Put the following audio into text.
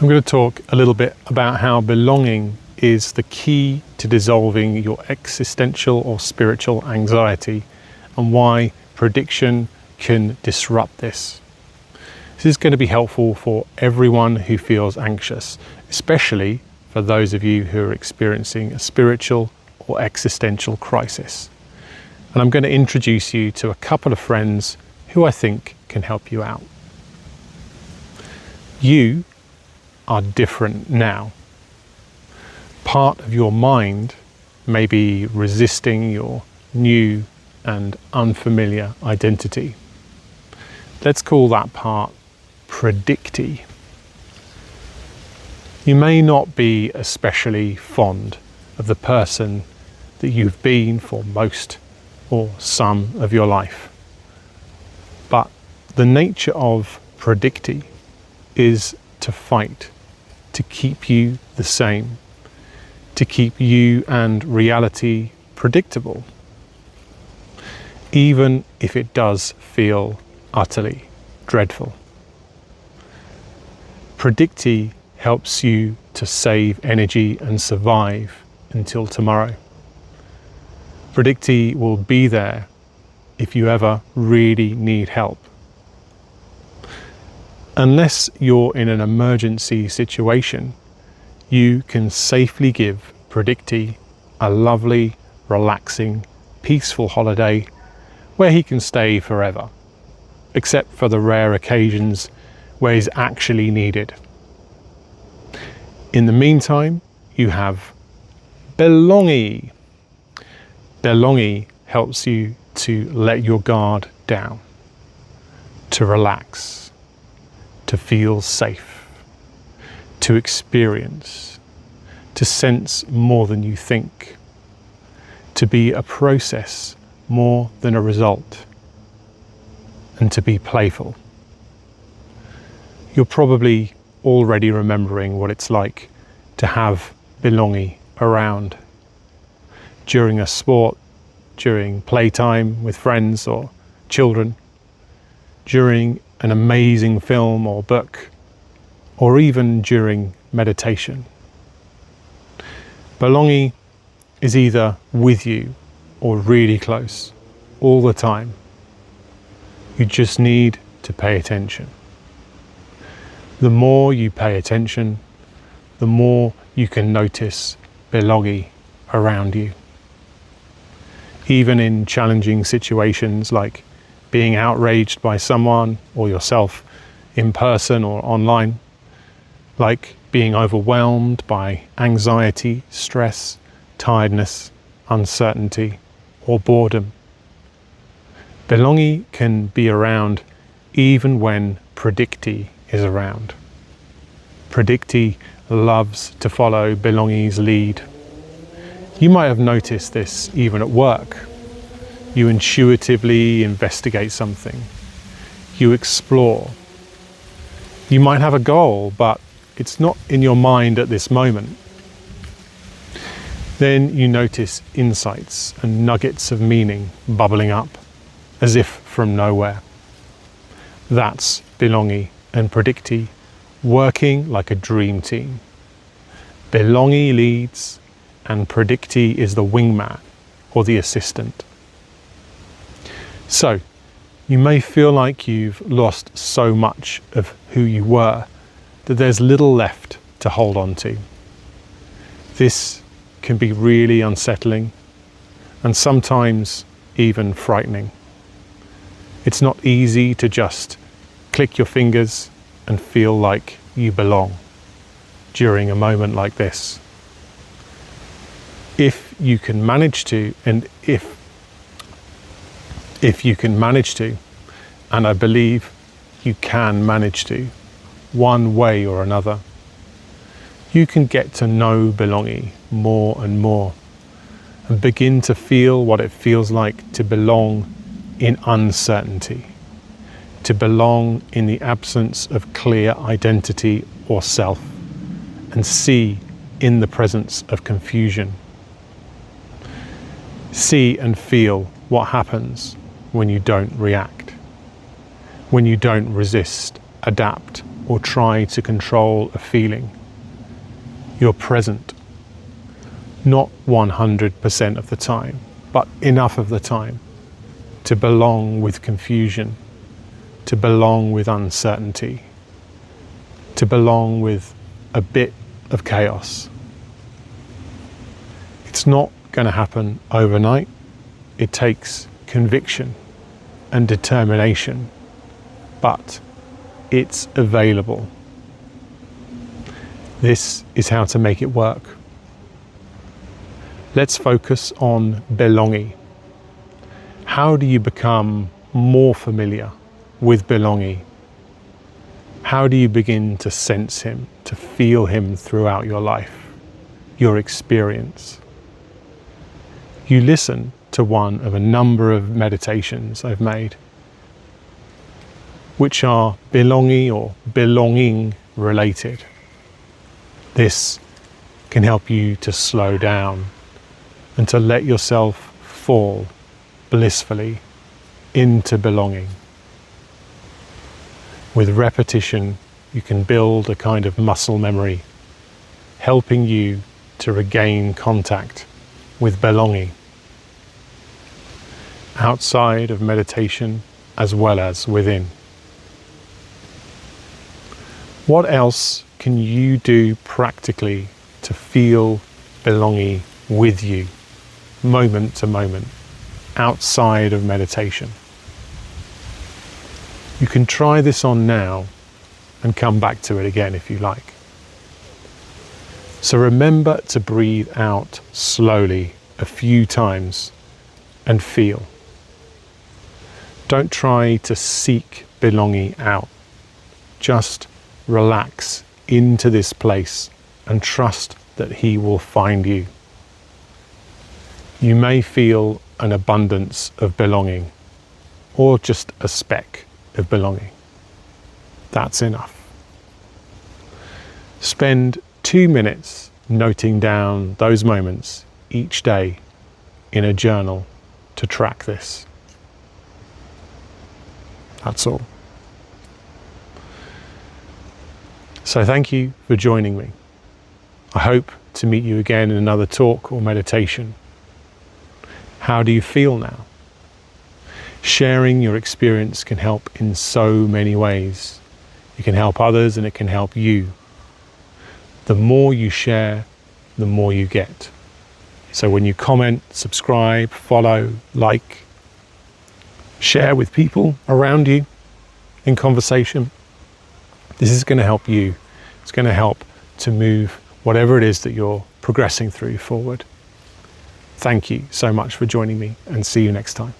I'm going to talk a little bit about how belonging is the key to dissolving your existential or spiritual anxiety and why prediction can disrupt this. This is going to be helpful for everyone who feels anxious, especially for those of you who are experiencing a spiritual or existential crisis. And I'm going to introduce you to a couple of friends who I think can help you out. You are different now. Part of your mind may be resisting your new and unfamiliar identity. Let's call that part predicty. You may not be especially fond of the person that you've been for most or some of your life. But the nature of predicty is to fight, to keep you the same, to keep you and reality predictable, even if it does feel utterly dreadful. Predicty helps you to save energy and survive until tomorrow. Predicty will be there if you ever really need help. Unless you're in an emergency situation, you can safely give predicty a lovely, relaxing, peaceful holiday where he can stay forever, except for the rare occasions where he's actually needed. In the meantime, you have belongy. Belongy helps you to let your guard down, to relax, to feel safe, to experience, to sense more than you think, to be a process more than a result, and to be playful. You're probably already remembering what it's like to have belongy around during a sport, during playtime with friends or children, during an amazing film or book, or even during meditation. Belongy is either with you or really close all the time. You just need to pay attention. The more you pay attention, the more you can notice belongy around you. Even in challenging situations like being outraged by someone or yourself in person or online, like being overwhelmed by anxiety, stress, tiredness, uncertainty, or boredom. Belongy can be around even when predicty is around. Predicty loves to follow belongy's lead. You might have noticed this even at work. You intuitively investigate something. You explore. You might have a goal, but it's not in your mind at this moment. Then you notice insights and nuggets of meaning bubbling up, as if from nowhere. That's belongy and predicty working like a dream team. Belongy leads and predicty is the wingman or the assistant. So, you may feel like you've lost so much of who you were that there's little left to hold on to. This can be really unsettling and sometimes even frightening. It's not easy to just click your fingers and feel like you belong during a moment like this. If you can manage to, and if you can manage to, and I believe you can manage to, one way or another, you can get to know belonging more and more and begin to feel what it feels like to belong in uncertainty, to belong in the absence of clear identity or self, and see in the presence of confusion. See and feel what happens when you don't react, when you don't resist, adapt, or try to control a feeling. You're present, not 100% of the time, but enough of the time to belong with confusion, to belong with uncertainty, to belong with a bit of chaos. It's not going to happen overnight. It takes conviction and determination, but it's available. This is how to make it work. Let's focus on belonging. How do you become more familiar with belonging? How do you begin to sense him, to feel him throughout your life, your experience? You listen to one of a number of meditations I've made, which are belonging or belonging related. This can help you to slow down and to let yourself fall blissfully into belonging. With repetition, you can build a kind of muscle memory, helping you to regain contact with belonging, outside of meditation as well as within. What else can you do practically to feel belonging with you, moment to moment, outside of meditation? You can try this on now and come back to it again if you like. So remember to breathe out slowly a few times and feel. Don't try to seek belonging out. Just relax into this place and trust that he will find you. You may feel an abundance of belonging or just a speck of belonging. That's enough. Spend 2 minutes noting down those moments each day in a journal to track this. That's all. So thank you for joining me. I hope to meet you again in another talk or meditation. How do you feel now? Sharing your experience can help in so many ways. It can help others and it can help you. The more you share, the more you get. So when you comment, subscribe, follow, like, share with people around you in conversation, this is going to help you. It's going to help to move whatever it is that you're progressing through forward. Thank you so much for joining me, and see you next time.